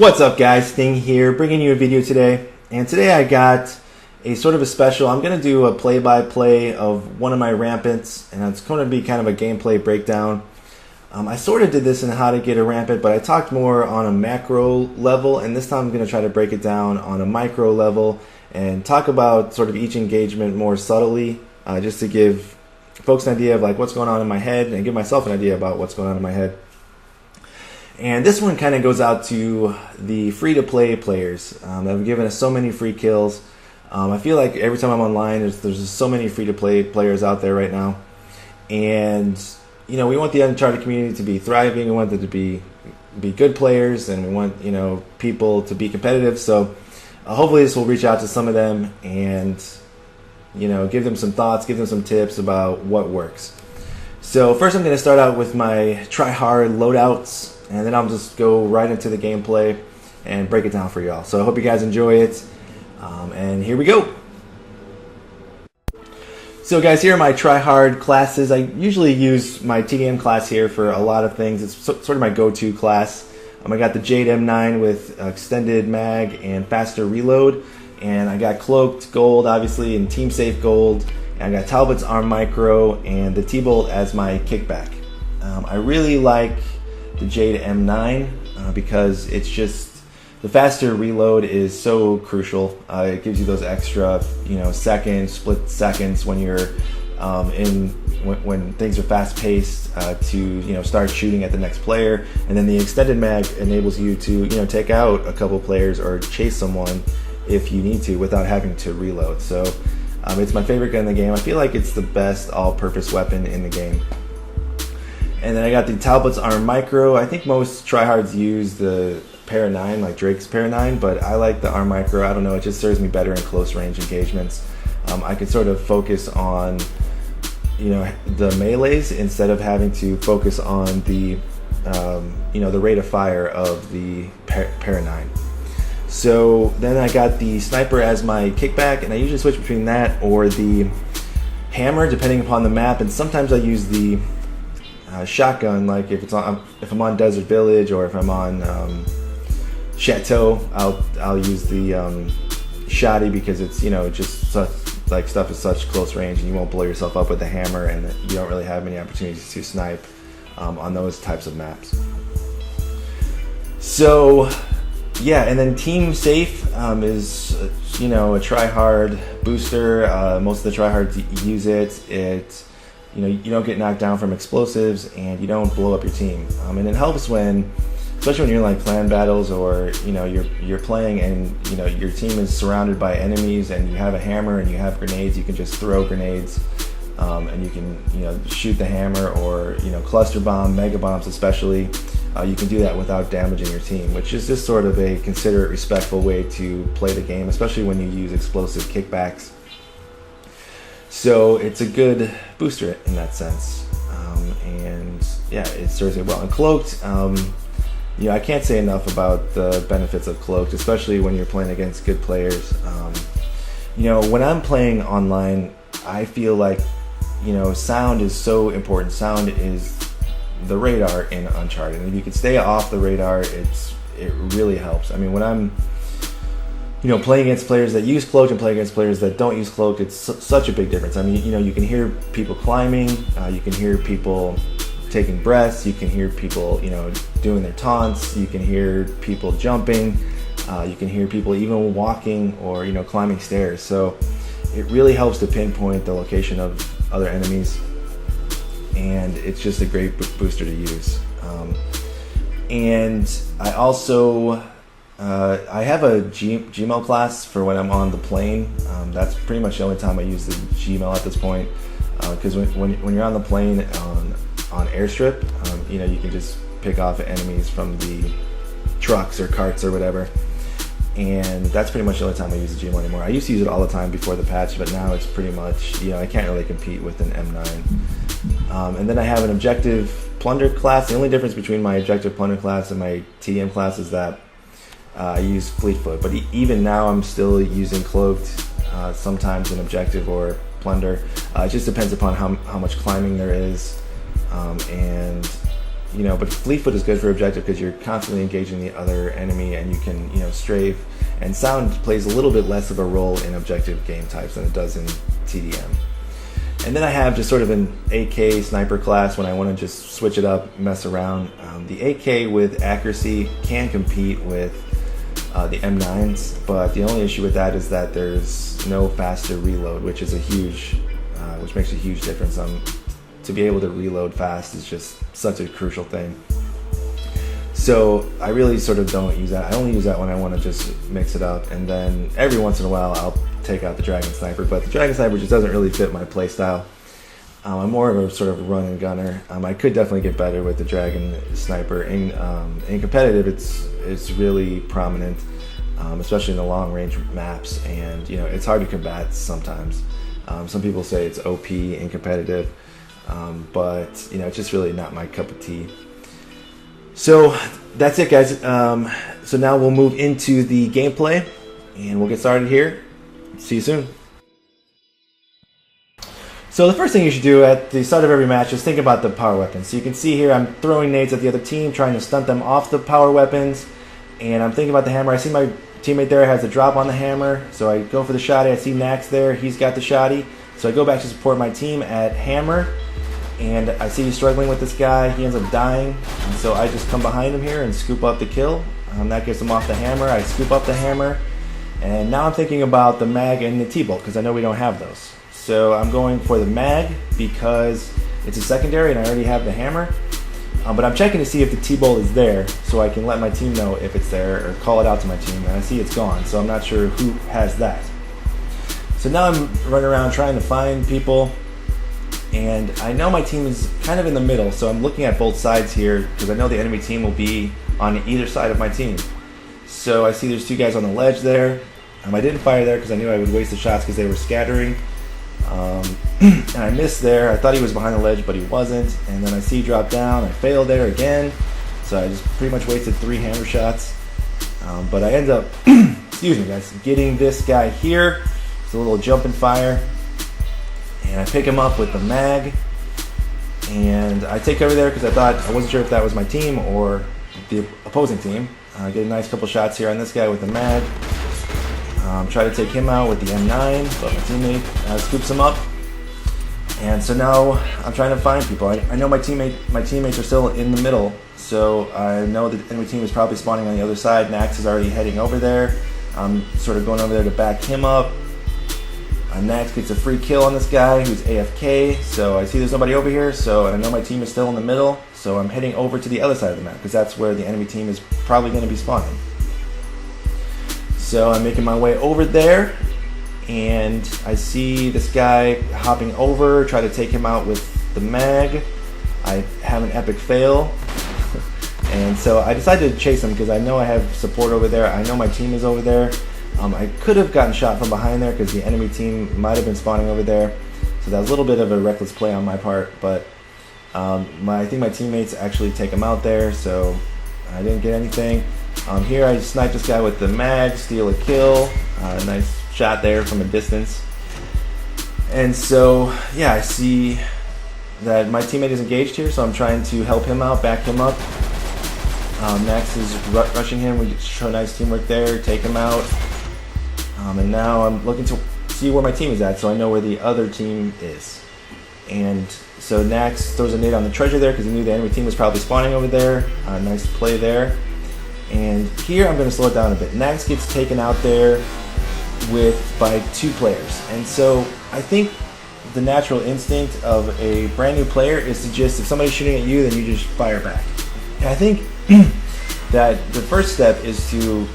What's up guys, Sting here, bringing you a video today. And today I got a sort of a special. I'm going to do a play-by-play of one of my Rampants, and it's going to be kind of a gameplay breakdown. I sort of did this in how to get a Rampant, but I talked more on a macro level, and this time I'm going to try to break it down on a micro level and talk about sort of each engagement more subtly, just to give folks an idea of like what's going on in my head and give myself an idea about what's going on in my head. And this one kind of goes out to the free-to-play players that have given us so many free kills. I feel like every time I'm online, there's just so many free-to-play players out there right now. And, you know, we want the Uncharted community to be thriving. We want them to be good players, and we want, you know, people to be competitive. So hopefully this will reach out to some of them and, you know, give them some thoughts, give them some tips about what works. So first I'm going to start out with my try-hard loadouts, and then I'll just go right into the gameplay and break it down for y'all. So I hope you guys enjoy it, and here we go. So guys, here are my try-hard classes. I usually use my TDM class here for a lot of things. It's sort of my go-to class. I got the Jade M9 with extended mag and faster reload, and I got Cloaked Gold, obviously, and Team Safe Gold, and I got Talbot's Arm Micro and the T-Bolt as my kickback. I really like the Jade M9 because it's just the faster reload is so crucial. It gives you those extra, you know, split seconds when you're when things are fast paced to, you know, start shooting at the next player. And then the extended mag enables you to, you know, take out a couple players or chase someone if you need to without having to reload. So it's my favorite gun in the game. I feel like it's the best all-purpose weapon in the game. And then I got the Talbot's Arm Micro. I think most tryhards use the Para 9, like Drake's Para 9, but I like the Arm Micro. I don't know, it just serves me better in close range engagements. I can sort of focus on, you know, the melees instead of having to focus on the, you know, the rate of fire of the Para 9. So then I got the Sniper as my kickback, and I usually switch between that or the Hammer depending upon the map, and sometimes I use the shotgun, like if I'm on Desert Village or if I'm on Chateau, I'll use the Shoddy because it's, you know, just such, like, stuff is such close range and you won't blow yourself up with the hammer, and you don't really have many opportunities to snipe on those types of maps. So yeah, and then Team Safe is, you know, a try-hard booster. Most of the tryhards use it. You know, you don't get knocked down from explosives, and you don't blow up your team. And it helps when, especially when you're in like clan battles, or, you know, you're playing and, you know, your team is surrounded by enemies and you have a hammer and you have grenades. You can just throw grenades, and you can, you know, shoot the hammer, or, you know, cluster bomb, mega bombs especially. You can do that without damaging your team, which is just sort of a considerate, respectful way to play the game, especially when you use explosive kickbacks. So it's a good booster in that sense, and yeah, it serves me well. And Cloaked, you know, I can't say enough about the benefits of Cloaked, especially when you're playing against good players. You know, when I'm playing online, I feel like, you know, sound is so important. Sound is the radar in Uncharted, and if you can stay off the radar, it really helps. I mean, when I'm, you know, playing against players that use Cloaked and playing against players that don't use Cloaked, it's such a big difference. I mean, you know, you can hear people climbing, you can hear people taking breaths, you can hear people, you know, doing their taunts, you can hear people jumping, you can hear people even walking or, you know, climbing stairs. So it really helps to pinpoint the location of other enemies, and it's just a great booster to use. And I also I have a Gmail class for when I'm on the plane. That's pretty much the only time I use the Gmail at this point, because when you're on the plane on airstrip, you know, you can just pick off enemies from the trucks or carts or whatever, and that's pretty much the only time I use the Gmail anymore. I used to use it all the time before the patch, but now it's pretty much, you know, I can't really compete with an M9. And then I have an Objective Plunder class. The only difference between my Objective Plunder class and my TM class is that I use Fleetfoot, but even now I'm still using Cloaked, sometimes in Objective or Plunder. It just depends upon how much climbing there is, and but fleet foot is good for objective because you're constantly engaging the other enemy, and you can, strafe. And sound plays a little bit less of a role in objective game types than it does in TDM. And then I have just sort of an AK sniper class when I want to just switch it up, mess around. The AK with accuracy can compete with the M9s, but the only issue with that is that there's no faster reload, which is which makes a huge difference. To be able to reload fast is just such a crucial thing. So I really sort of don't use that. I only use that when I want to just mix it up, and then every once in a while I'll take out the Dragon Sniper, but the Dragon Sniper just doesn't really fit my playstyle. I'm more of a sort of run and gunner. I could definitely get better with the Dragon Sniper. In competitive, it's really prominent, especially in the long range maps, and it's hard to combat sometimes. Some people say it's OP in competitive, but it's just really not my cup of tea. So that's it, guys. So now we'll move into the gameplay, and we'll get started here. See you soon. So the first thing you should do at the start of every match is think about the power weapons. So you can see here I'm throwing nades at the other team, trying to stunt them off the power weapons, and I'm thinking about the hammer. I see my teammate there has a drop on the hammer, so I go for the shotty. I see Nax there, he's got the shotty, so I go back to support my team at hammer, and I see he's struggling with this guy. He ends up dying, and so I just come behind him here and scoop up the kill. That gets him off the hammer. I scoop up the hammer, and now I'm thinking about the mag and the T-bolt because I know we don't have those. So I'm going for the mag because it's a secondary and I already have the hammer. But I'm checking to see if the T-bolt is there so I can let my team know if it's there or call it out to my team. And I see it's gone, so I'm not sure who has that. So now I'm running around trying to find people. And I know my team is kind of in the middle, so I'm looking at both sides here because I know the enemy team will be on either side of my team. So I see there's two guys on the ledge there. I didn't fire there because I knew I would waste the shots because they were scattering. And I missed there. I thought he was behind the ledge, but he wasn't. And then I see he drop down. I failed there again. So I just pretty much wasted 3 hammer shots. But I end up, excuse me guys, getting this guy here. It's a little jump and fire. And I pick him up with the mag. And I take cover there because I wasn't sure if that was my team or the opposing team. I get a nice couple shots here on this guy with the mag. Try to take him out with the M9, but my teammate scoops him up. And so now I'm trying to find people. I know my teammates are still in the middle, so I know the enemy team is probably spawning on the other side. Nax is already heading over there. I'm sort of going over there to back him up. Nax gets a free kill on this guy who's AFK, so I see there's nobody over here, so I know my team is still in the middle, so I'm heading over to the other side of the map because that's where the enemy team is probably going to be spawning. So I'm making my way over there, and I see this guy hopping over, try to take him out with the mag. I have an epic fail, and so I decided to chase him because I know I have support over there. I know my team is over there. I could have gotten shot from behind there because the enemy team might have been spawning over there. So that was a little bit of a reckless play on my part, but I think my teammates actually take him out there, so I didn't get anything. Here I snipe this guy with the mag, steal a kill, nice shot there from a distance. And so, yeah, I see that my teammate is engaged here, so I'm trying to help him out, back him up. Nax is rushing him, we show nice teamwork there, take him out. And now I'm looking to see where my team is at, so I know where the other team is. And so Nax throws a nade on the treasure there because he knew the enemy team was probably spawning over there. Nice play there. And here I'm going to slow it down a bit. Nax gets taken out there by 2 players. And so I think the natural instinct of a brand new player is to just, if somebody's shooting at you, then you just fire back. And I think that the first step is to,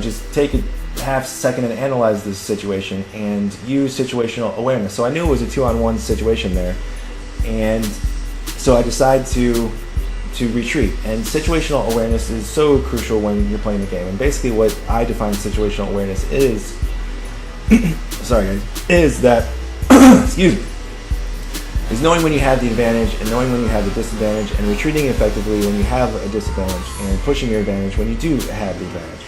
just take a half second and analyze this situation and use situational awareness. So I knew it was a 2-on-1 situation there. And so I decided to retreat, and situational awareness is so crucial when you're playing the game. And basically what I define situational awareness is sorry guys, is that excuse me, is knowing when you have the advantage and knowing when you have the disadvantage, and retreating effectively when you have a disadvantage, and pushing your advantage when you do have the advantage.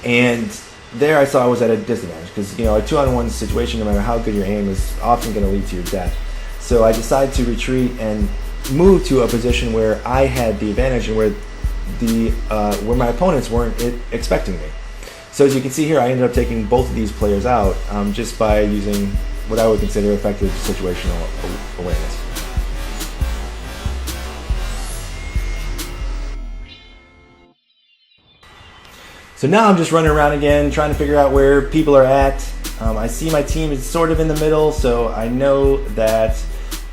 And there I saw I was at a disadvantage because a 2-on-1 situation, no matter how good your aim, is often going to lead to your death. So I decided to retreat and moved to a position where I had the advantage and where my opponents weren't expecting me. So as you can see here, I ended up taking both of these players out just by using what I would consider effective situational awareness. So now I'm just running around again, trying to figure out where people are at. I see my team is sort of in the middle, so I know that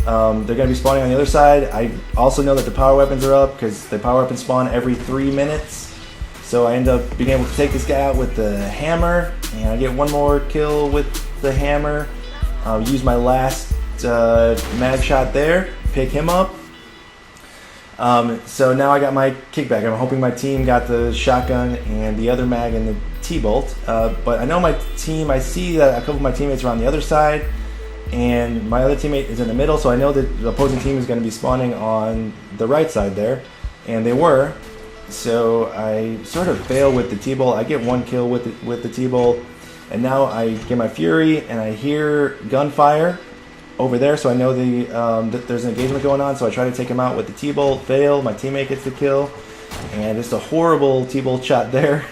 they're going to be spawning on the other side. I also know that the power weapons are up because the power weapons spawn every 3 minutes. So I end up being able to take this guy out with the hammer, and I get one more kill with the hammer. Use my last mag shot there, pick him up. So now I got my kickback. I'm hoping my team got the shotgun and the other mag and the T-bolt. But I know my team, I see that a couple of my teammates are on the other side, and my other teammate is in the middle, so I know that the opposing team is going to be spawning on the right side there, and they were. So I sort of fail with the T-bolt. I get one kill with the T-bolt, and now I get my Fury, and I hear gunfire over there, so I know that there's an engagement going on, so I try to take him out with the T-bolt, fail, my teammate gets the kill, and just a horrible T-bolt shot there.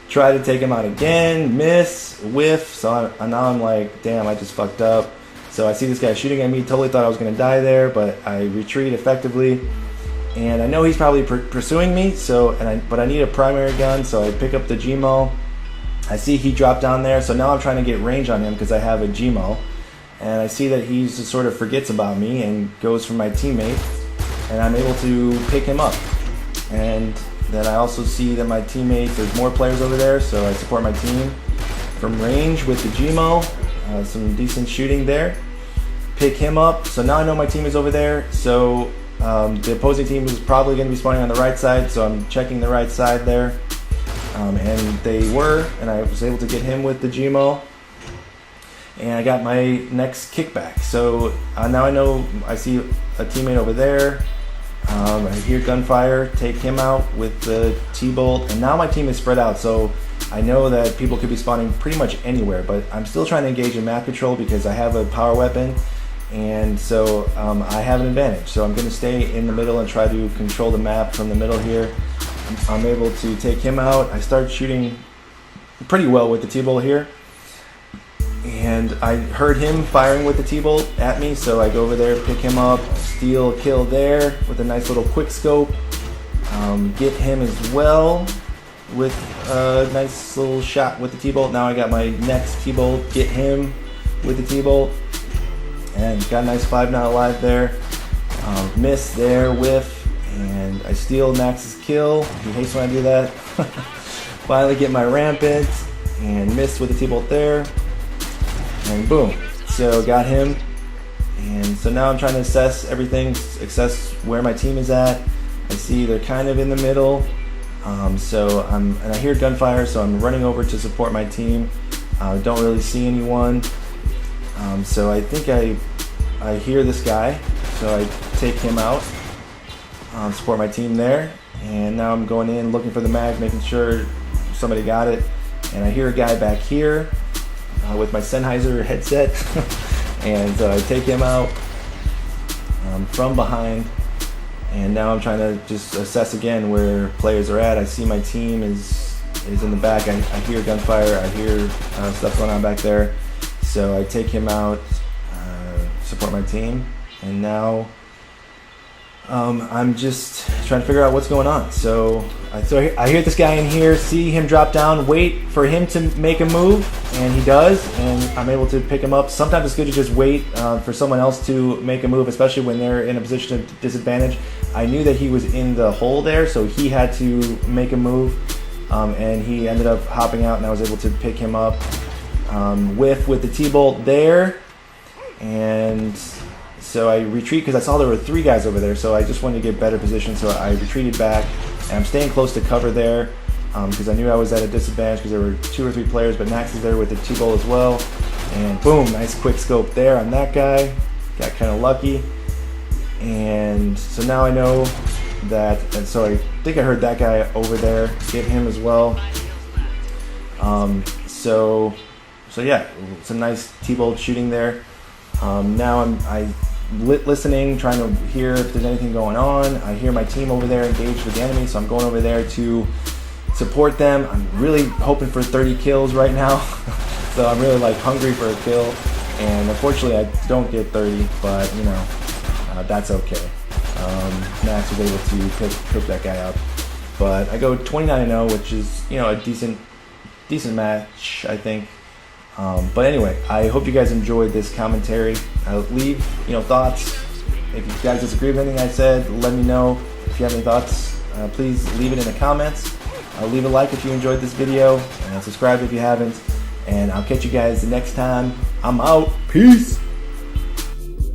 Try to take him out again, miss, whiff, so now I'm like, damn, I just fucked up. So I see this guy shooting at me, totally thought I was going to die there, but I retreat effectively, and I know he's probably pursuing me, but I need a primary gun, so I pick up the GMO. I see he dropped down there, so now I'm trying to get range on him because I have a GMO. And I see that he just sort of forgets about me and goes for my teammate, and I'm able to pick him up. And then I also see that my teammate, there's more players over there, so I support my team from range with the GMO. Some decent shooting there. Pick him up, so now I know my team is over there, so the opposing team is probably going to be spawning on the right side, so I'm checking the right side there. And they were, and I was able to get him with the GMO. And I got my next kickback. So now I know I see a teammate over there. I hear gunfire, take him out with the T-bolt, and now my team is spread out. So I know that people could be spawning pretty much anywhere, but I'm still trying to engage in map control because I have a power weapon, and so I have an advantage. So I'm going to stay in the middle and try to control the map from the middle here. I'm able to take him out. I start shooting pretty well with the T-bolt here. And I heard him firing with the T-bolt at me, so I go over there, pick him up, steal a kill there with a nice little quick scope. Get him as well with a nice little shot with the T-bolt. Now I got my next T-bolt, get him with the T-bolt, and got a nice 5 not alive there. Miss there, whiff, and I steal Max's kill. He hates when I do that. Finally get my Rampant, and missed with the T-bolt there. And boom, so got him, and so now I'm trying to assess everything, assess where my team is at. I see they're kind of in the middle, and I hear gunfire, so I'm running over to support my team. Don't really see anyone, so I think I hear this guy, so I take him out, support my team there, and now I'm going in looking for the mag, making sure somebody got it, and I hear a guy back here with my Sennheiser headset, and so I take him out from behind, and now I'm trying to just assess again where players are at. I see my team is in the back. I hear gunfire, I hear stuff going on back there, so I take him out, support my team, and now I'm just trying to figure out what's going on. So I hear this guy in here, see him drop down, wait for him to make a move, and he does, and I'm able to pick him up. Sometimes it's good to just wait for someone else to make a move, especially when they're in a position of disadvantage. I knew that he was in the hole there, so he had to make a move, and he ended up hopping out, and I was able to pick him up. Whiff with the T-bolt there, and so I retreat because I saw there were 3 guys over there, so I just wanted to get better position, so I retreated back, and I'm staying close to cover there because I knew I was at a disadvantage because there were 2 or 3 players, but Max is there with the T-bolt as well, and boom, nice quick scope there on that guy. Got kind of lucky, and so now I know that, and so I think I heard that guy over there, get him as well. So yeah, some nice T-bolt shooting there. Now I listening, trying to hear if there's anything going on. I hear my team over there engaged with the enemy, so I'm going over there to support them. I'm really hoping for 30 kills right now. So I'm really like hungry for a kill, and unfortunately I don't get 30, but you know, that's okay. Max was able to pick that guy up, but I go 29-0, which is, you know, a decent match, I think. But anyway, I hope you guys enjoyed this commentary. Leave, you know, thoughts. If you guys disagree with anything I said, let me know. If you have any thoughts, please leave it in the comments. Leave a like if you enjoyed this video, and subscribe if you haven't. And I'll catch you guys the next time. I'm out. Peace.